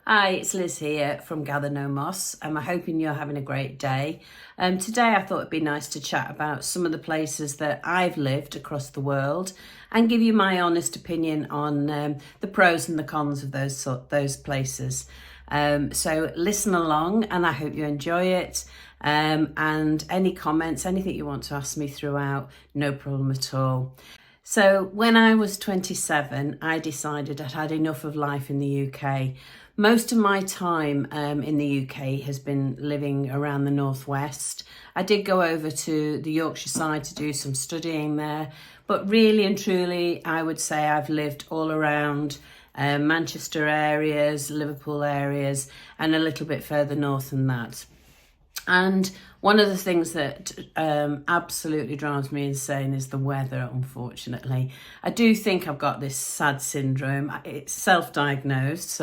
Hi, it's Liz here from Gather No Moths. I'm hoping you're having a great day. Today I thought it'd be nice to chat about some of the places that I've lived across the world and give you my honest opinion on the pros and the cons of those places. So listen along and I hope you enjoy it. And any comments, anything you want to ask me throughout, no problem at all. So when I was 27, I decided I'd had enough of life in the UK. Most of my time in the UK has been living around the northwest. I did go over to the Yorkshire side to do some studying there, but really and truly, I would say I've lived all around Manchester areas, Liverpool areas, and a little bit further north than that. And one of the things that absolutely drives me insane is the weather, unfortunately. I do think I've got this sad syndrome. It's self-diagnosed,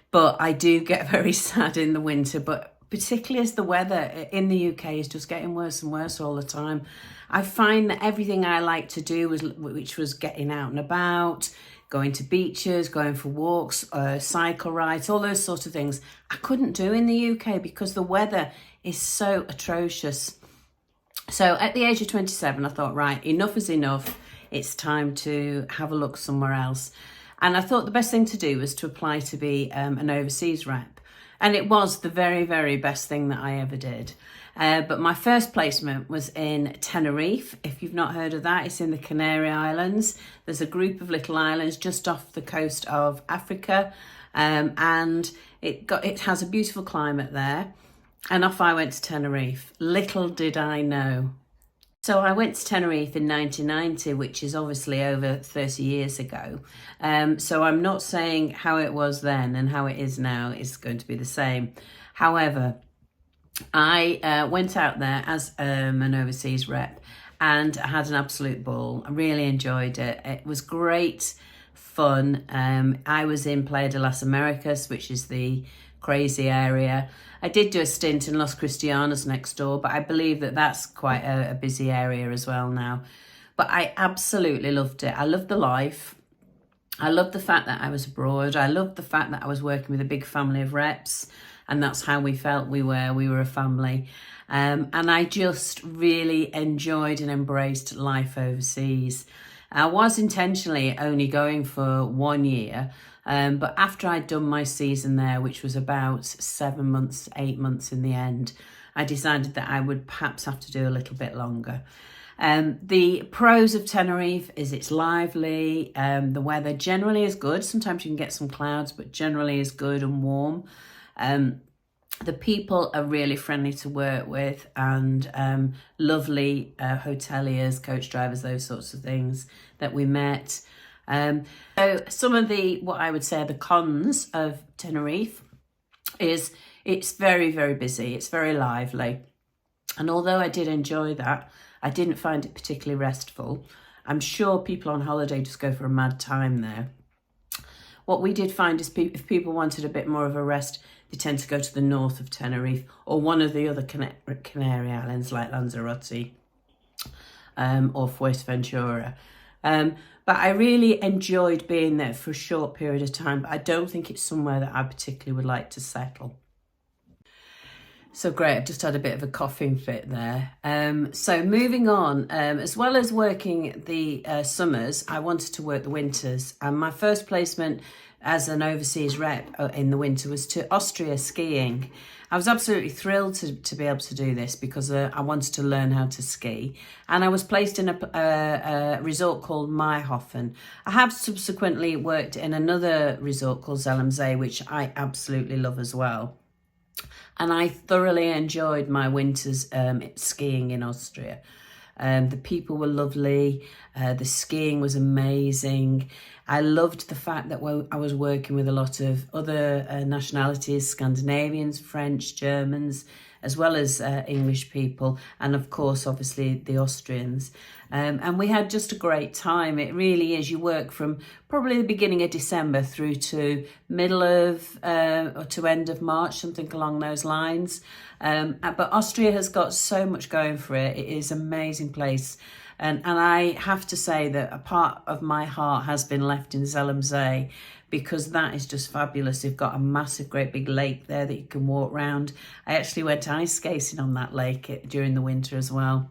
but I do get very sad in the winter, but particularly as the weather in the UK is just getting worse and worse all the time. I find that everything I like to do, which was getting out and about, going to beaches, going for walks, cycle rides, all those sort of things, I couldn't do in the UK because the weather is so atrocious. So at the age of 27, I thought, right, enough is enough. It's time to have a look somewhere else. And I thought the best thing to do was to apply to be an overseas rep. And it was the very, very best thing that I ever did. But my first placement was in Tenerife. If you've not heard of that, it's in the Canary Islands. There's a group of little islands just off the coast of Africa. And it has a beautiful climate there. And off I went to Tenerife. Little did I know. So I went to Tenerife in 1990, which is obviously over 30 years ago. So I'm not saying how it was then and how it is now is going to be the same. However, I went out there as an overseas rep and I had an absolute ball. I really enjoyed it. It was great fun. I was in Playa de las Americas, which is the crazy area. I did do a stint in Los Cristianos next door, but I believe that that's quite a busy area as well now. But I absolutely loved it. I loved the life. I loved the fact that I was abroad. I loved the fact that I was working with a big family of reps, and that's how we felt we were a family. And I just really enjoyed and embraced life overseas. I was intentionally only going for 1 year, but after I'd done my season there, which was about 7 months, 8 months in the end, I decided that I would perhaps have to do a little bit longer. The pros of Tenerife is it's lively, the weather generally is good. Sometimes you can get some clouds, but generally is good and warm. The people are really friendly to work with and lovely hoteliers, coach drivers, those sorts of things that we met. So some of what I would say are the cons of Tenerife is it's very, very busy. It's very lively. And although I did enjoy that, I didn't find it particularly restful. I'm sure people on holiday just go for a mad time there. What we did find is if people wanted a bit more of a rest, they tend to go to the north of Tenerife or one of the other Canary Islands like Lanzarote or Fuerteventura. But I really enjoyed being there for a short period of time, but I don't think it's somewhere that I particularly would like to settle. So great, I've just had a bit of a coughing fit there. So moving on, as well as working the summers, I wanted to work the winters. And my first placement as an overseas rep in the winter was to Austria skiing. I was absolutely thrilled to be able to do this because I wanted to learn how to ski. And I was placed in a resort called Mayhofen. I have subsequently worked in another resort called Zellamsee, which I absolutely love as well. And I thoroughly enjoyed my winters skiing in Austria. The people were lovely. The skiing was amazing. I loved the fact that I was working with a lot of other nationalities, Scandinavians, French, Germans, as well as English people. And of course, obviously, the Austrians. And we had just a great time. It really is. You work from probably the beginning of December through to middle of or to end of March, something along those lines. But Austria has got so much going for it. It is an amazing place. And I have to say that a part of my heart has been left in Zellamsee because that is just fabulous. They've got a massive, great big lake there that you can walk around. I actually went ice skating on that lake during the winter as well.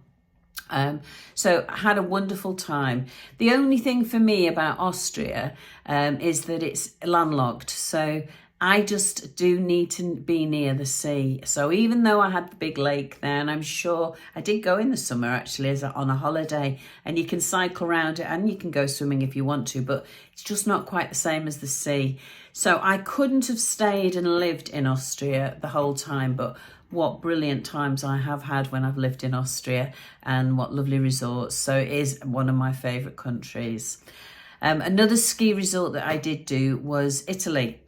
So I had a wonderful time. The only thing for me about Austria is that it's landlocked. So I just do need to be near the sea. So even though I had the big lake there, and I'm sure I did go in the summer actually as on a holiday, and you can cycle around it and you can go swimming if you want to, but it's just not quite the same as the sea. So I couldn't have stayed and lived in Austria the whole time, but what brilliant times I have had when I've lived in Austria, and what lovely resorts. So it is one of my favourite countries. Another ski resort that I did do was Italy.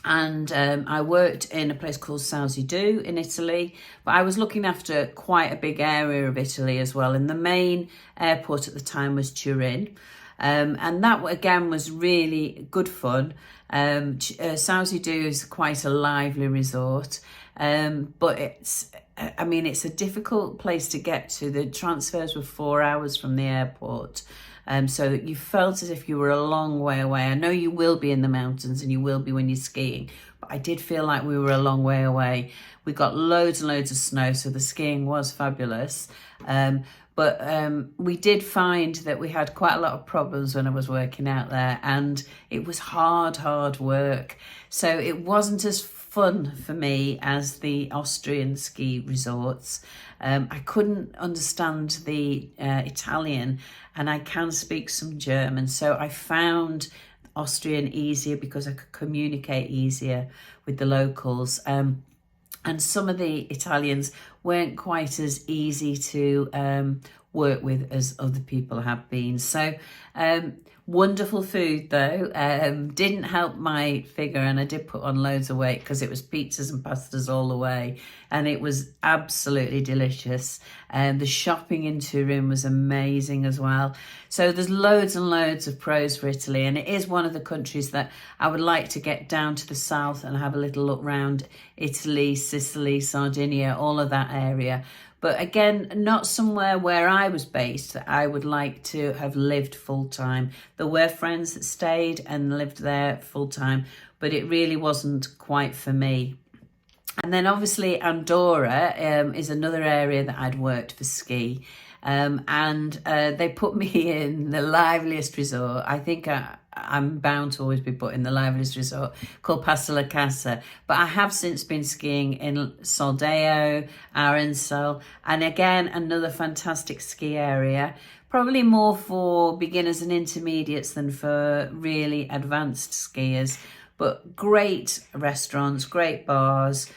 And I worked in a place called Sausidou in Italy, but I was looking after quite a big area of Italy as well. And the main airport at the time was Turin. And that again was really good fun. Sausidou is quite a lively resort, but it's a difficult place to get to. The transfers were 4 hours from the airport. So you felt as if you were a long way away. I know you will be in the mountains and you will be when you're skiing, but I did feel like we were a long way away. We got loads and loads of snow, so the skiing was fabulous. But we did find that we had quite a lot of problems when I was working out there, and it was hard work. So it wasn't as fun for me as the Austrian ski resorts. I couldn't understand the Italian, and I can speak some German. So I found Austrian easier because I could communicate easier with the locals. And some of the Italians weren't quite as easy to work with as other people have been. So wonderful food though. Didn't help my figure, and I did put on loads of weight because it was pizzas and pastas all the way, and it was absolutely delicious. And the shopping in Turin was amazing as well. So there's loads and loads of pros for Italy, and it is one of the countries that I would like to get down to the south and have a little look round. Italy, Sicily, Sardinia, all of that area. But again, not somewhere where I was based that I would like to have lived full time. There were friends that stayed and lived there full time, but it really wasn't quite for me. And then obviously Andorra is another area that I'd worked for ski. And they put me in the liveliest resort. I think I'm bound to always be put in the liveliest resort, called Passa la Casa. But I have since been skiing in Soldeo, Arensel, and again, another fantastic ski area. Probably more for beginners and intermediates than for really advanced skiers. But great restaurants, great bars,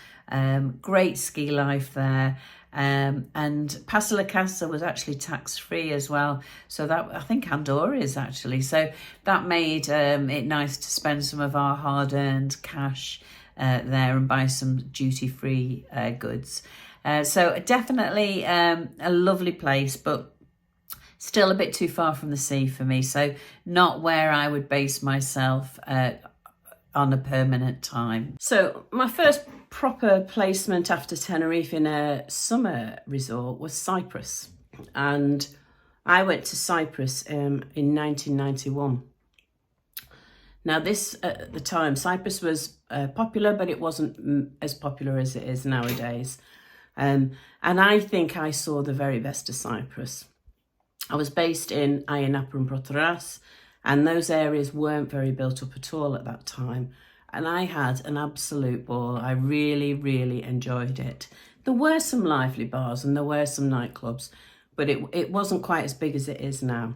great ski life there. And Passa la Casa was actually tax-free as well. So that, I think Andorra is actually. So that made it nice to spend some of our hard-earned cash there and buy some duty-free goods. So definitely a lovely place, but still a bit too far from the sea for me. So not where I would base myself on a permanent time. So my first proper placement after Tenerife in a summer resort was Cyprus, and I went to Cyprus in 1991. Now this, at the time, Cyprus was popular, but it wasn't as popular as it is nowadays, and I think I saw the very best of Cyprus. I was based in Ioannappa and Protoras, and those areas weren't very built up at all at that time. And I had an absolute ball. I really, really enjoyed it. There were some lively bars and there were some nightclubs, but it wasn't quite as big as it is now.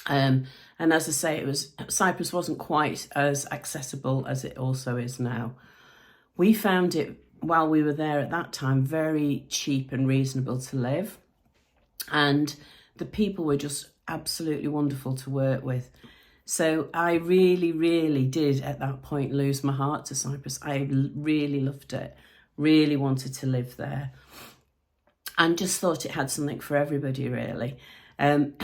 And as I say, Cyprus wasn't quite as accessible as it also is now. We found it, while we were there at that time, very cheap and reasonable to live. And the people were just absolutely wonderful to work with. So I really, really did at that point lose my heart to Cyprus. I really loved it, really wanted to live there, and just thought it had something for everybody, really.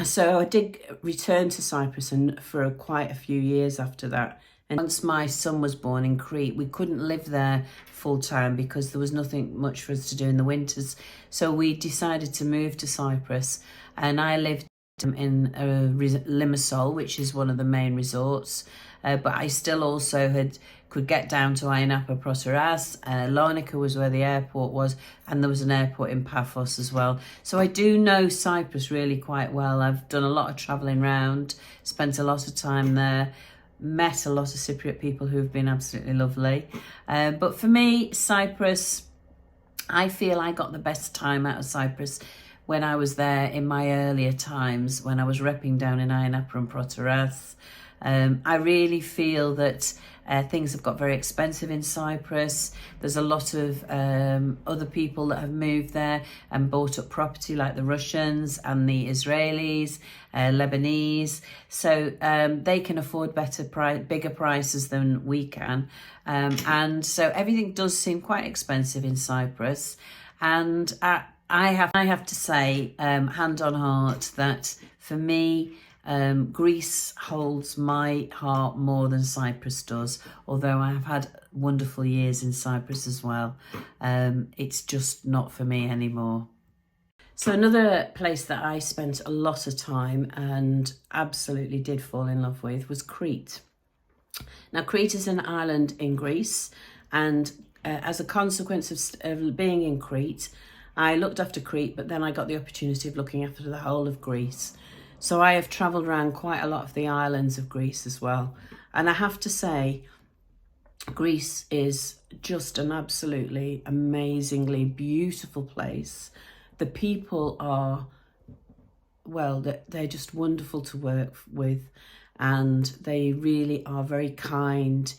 So I did return to Cyprus and for quite a few years after that. And once my son was born in Crete, we couldn't live there full time because there was nothing much for us to do in the winters. So we decided to move to Cyprus, and I lived in Limassol, which is one of the main resorts. But I still also could get down to Ayia Napa, Proteras. Larnaca was where the airport was, and there was an airport in Paphos as well. So I do know Cyprus really quite well. I've done a lot of travelling around, spent a lot of time there, met a lot of Cypriot people who've been absolutely lovely. But for me, Cyprus, I feel I got the best time out of Cyprus when I was there in my earlier times, when I was repping down in Ayia Napa and Proteras. I really feel that things have got very expensive in Cyprus. There's a lot of other people that have moved there and bought up property, like the Russians and the Israelis, Lebanese. So they can afford bigger prices than we can. And so everything does seem quite expensive in Cyprus. And I have to say, hand on heart, that for me, Greece holds my heart more than Cyprus does, although I have had wonderful years in Cyprus as well. It's just not for me anymore. So another place that I spent a lot of time and absolutely did fall in love with was Crete. Now, Crete is an island in Greece, and as a consequence of being in Crete, I looked after Crete, but then I got the opportunity of looking after the whole of Greece. So I have travelled around quite a lot of the islands of Greece as well. And I have to say, Greece is just an absolutely amazingly beautiful place. The people are, well, they're just wonderful to work with, and they really are very kind,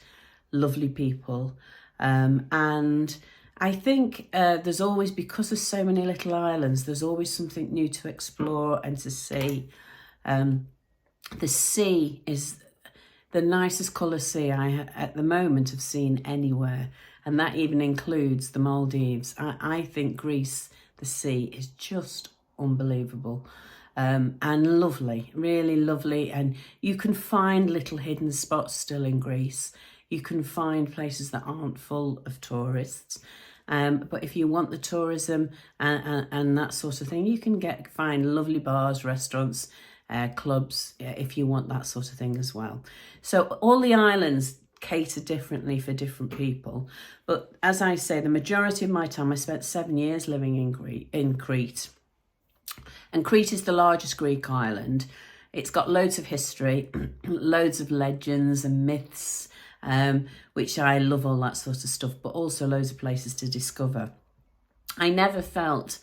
lovely people. And I think there's always, because there's so many little islands, there's always something new to explore and to see. The sea is the nicest colour sea I at the moment have seen anywhere, and that even includes the Maldives. I think Greece, the sea, is just unbelievable, and lovely, really lovely. And you can find little hidden spots still in Greece. You can find places that aren't full of tourists. But if you want the tourism and that sort of thing, you can find lovely bars, restaurants, clubs, if you want that sort of thing as well. So all the islands cater differently for different people. But as I say, the majority of my time, I spent 7 years living in Crete. And Crete is the largest Greek island. It's got loads of history, loads of legends and myths, which I love, all that sort of stuff, but also loads of places to discover. I never felt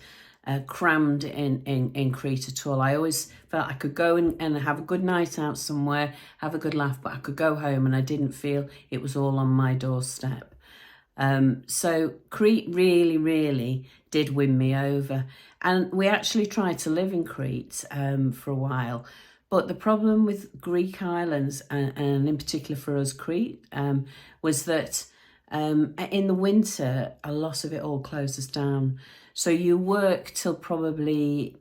crammed in Crete at all. I always felt I could go and have a good night out somewhere, have a good laugh, but I could go home and I didn't feel it was all on my doorstep. So Crete really, really did win me over. And we actually tried to live in Crete for a while. But the problem with Greek islands, and in particular for us Crete, was that in the winter, a lot of it all closes down. So you work till probably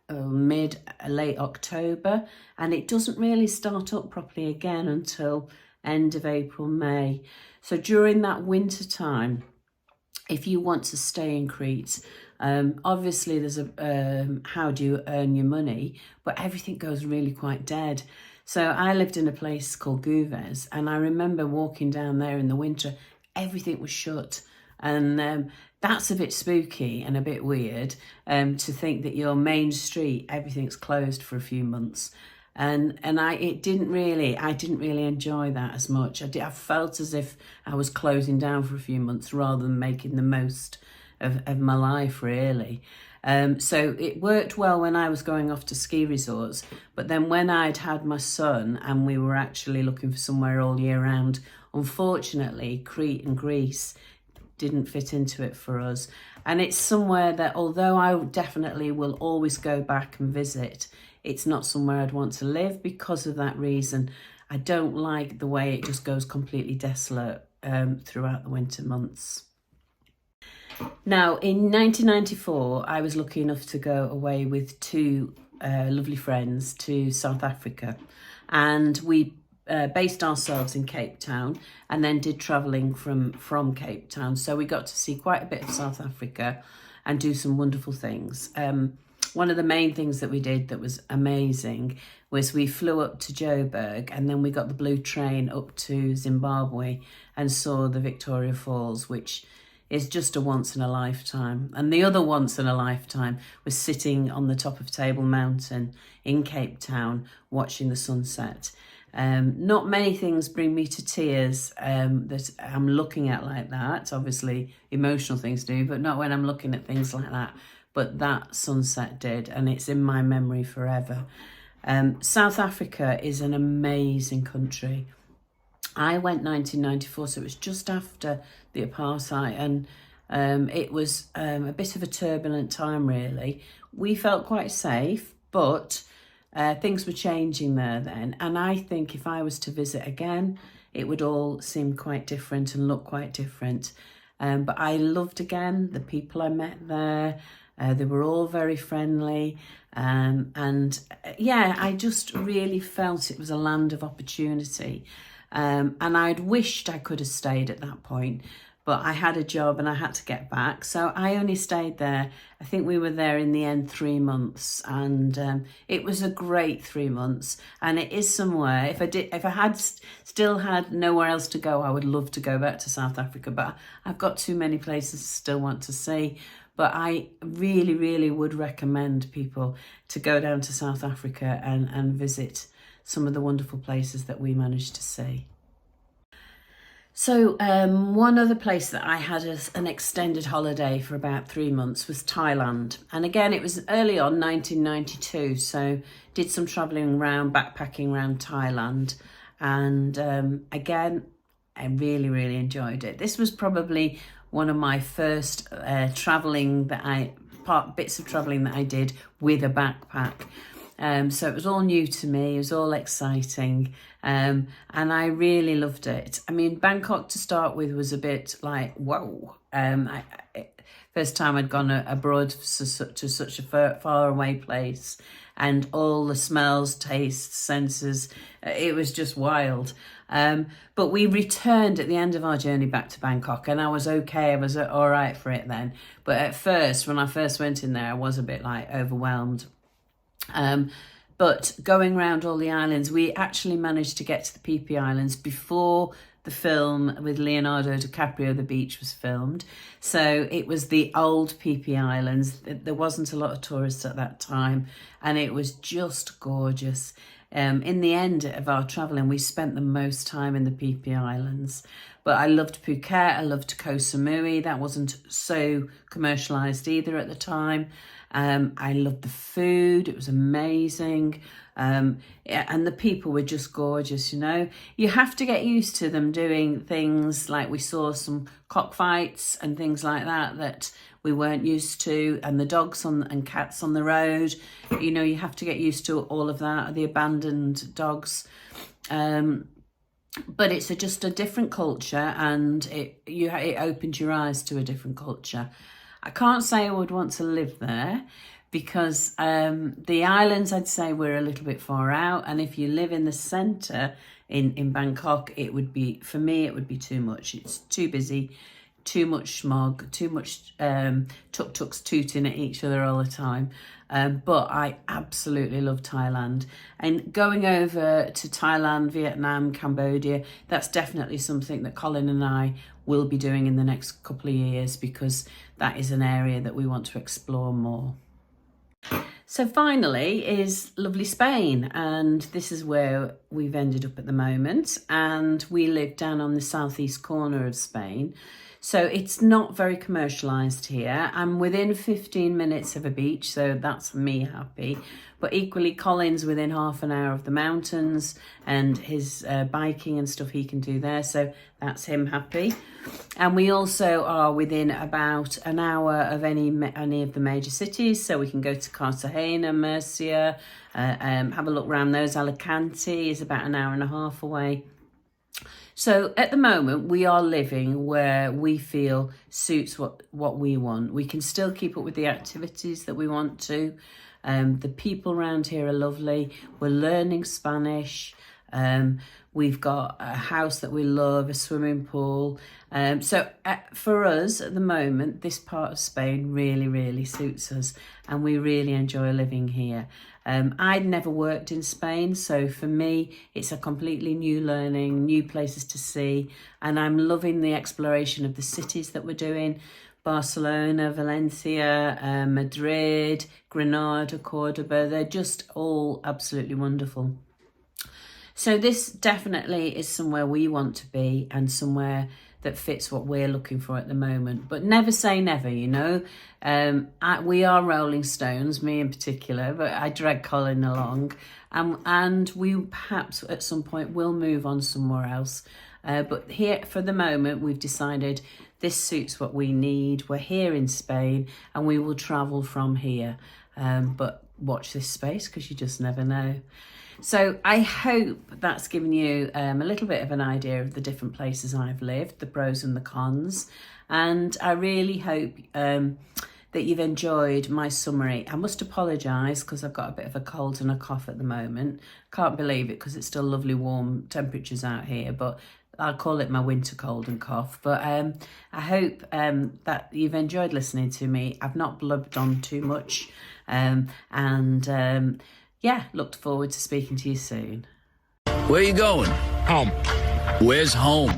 late October, and it doesn't really start up properly again until end of April, May. So during that winter time, if you want to stay in Crete, obviously there's how do you earn your money, but everything goes really quite dead. So I lived in a place called Gouves, and I remember walking down there in the winter, everything was shut. And that's a bit spooky and a bit weird, to think that your main street, everything's closed for a few months. And I didn't really enjoy that as much. I felt as if I was closing down for a few months rather than making the most of my life, really. So it worked well when I was going off to ski resorts, but then when I'd had my son and we were actually looking for somewhere all year round, unfortunately, Crete and Greece didn't fit into it for us. And it's somewhere that, although I definitely will always go back and visit, it's not somewhere I'd want to live because of that reason. I don't like the way it just goes completely desolate throughout the winter months. Now, in 1994, I was lucky enough to go away with two lovely friends to South Africa, and we based ourselves in Cape Town and then did travelling from Cape Town. So we got to see quite a bit of South Africa and do some wonderful things. one of the main things that we did that was amazing was we flew up to Joburg, and then we got the blue train up to Zimbabwe and saw the Victoria Falls, which is just a once in a lifetime. And the other once in a lifetime was sitting on the top of Table Mountain in Cape Town watching the sunset. Not many things bring me to tears that I'm looking at like that. Obviously, emotional things do, but not when I'm looking at things like that. But that sunset did, and it's in my memory forever. South Africa is an amazing country. I went 1994, so it was just after the apartheid, and it was a bit of a turbulent time, really. We felt quite safe, but things were changing there then. And I think if I was to visit again, it would all seem quite different and look quite different. But I loved again the people I met there. They were all very friendly. Yeah, I just really felt it was a land of opportunity. And I'd wished I could have stayed at that point, but I had a job and I had to get back. So I only stayed there. I think we were there in the end 3 months, and it was a great 3 months. And it is somewhere, if I had still had nowhere else to go, I would love to go back to South Africa, but I've got too many places to still want to see. But I really, really would recommend people to go down to South Africa and visit some of the wonderful places that we managed to see. So one other place that I had an extended holiday for about 3 months was Thailand. And again, it was early on 1992. So did some traveling around, backpacking around Thailand. And again, I really, really enjoyed it. This was probably one of my first bits of traveling that I did with a backpack. So it was all new to me, it was all exciting, and I really loved it. I mean, Bangkok to start with was a bit like, whoa. First time I'd gone abroad to such a far away place, and all the smells, tastes, senses, it was just wild. But we returned at the end of our journey back to Bangkok, and I was okay, I was all right for it then. But at first, when I first went in there, I was a bit like overwhelmed. But going around all the islands, we actually managed to get to the PP Islands before the film with Leonardo DiCaprio, The Beach, was filmed. So it was the old PP Islands. There wasn't a lot of tourists at that time, and it was just gorgeous. In the end of our travelling, we spent the most time in the PP Islands. But I loved Phuket, I loved Koh Samui. That wasn't so commercialised either at the time. I loved the food, it was amazing. And the people were just gorgeous, you know. You have to get used to them doing things like we saw some cockfights and things like that we weren't used to, and the dogs and cats on the road. You know, you have to get used to all of that, the abandoned dogs. But it's just a different culture, and it opens your eyes to a different culture. I can't say I would want to live there because the islands, I'd say, were a little bit far out. And if you live in the centre in Bangkok, it would be, for me, it would be too much. It's too busy, too much smog, too much tuk-tuks tooting at each other all the time. But I absolutely love Thailand. And going over to Thailand, Vietnam, Cambodia, that's definitely something that Colin and I will be doing in the next couple of years, because that is an area that we want to explore more. So finally is lovely Spain, and this is where we've ended up at the moment, and we live down on the southeast corner of Spain. So it's not very commercialised here. I'm within 15 minutes of a beach, so that's me happy. But equally, Colin's within half an hour of the mountains, and his biking and stuff he can do there, so that's him happy. And we also are within about an hour of any of the major cities, so we can go to Cartagena, Murcia, have a look around those. Alicante is about an hour and a half away. So at the moment, we are living where we feel suits what we want. We can still keep up with the activities that we want to. The people around here are lovely. We're learning Spanish. We've got a house that we love, a swimming pool. So for us at the moment, this part of Spain really, really suits us, and we really enjoy living here. I'd never worked in Spain, so for me, it's a completely new learning, new places to see, and I'm loving the exploration of the cities that we're doing. Barcelona, Valencia, Madrid, Granada, Cordoba, they're just all absolutely wonderful. So this definitely is somewhere we want to be, and somewhere that fits what we're looking for at the moment. But never say never, you know. We are Rolling Stones, me in particular, but I drag Colin along. And we perhaps at some point will move on somewhere else. But here, for the moment, we've decided this suits what we need. We're here in Spain, and we will travel from here. But watch this space, because you just never know. So I hope that's given you a little bit of an idea of the different places I've lived, the pros and the cons. And I really hope that you've enjoyed my summary. I must apologise because I've got a bit of a cold and a cough at the moment. Can't believe it because it's still lovely warm temperatures out here, but I'll call it my winter cold and cough. But I hope that you've enjoyed listening to me. I've not blubbed on too much. Yeah, looked forward to speaking to you soon. Where are you going? Home. Where's home?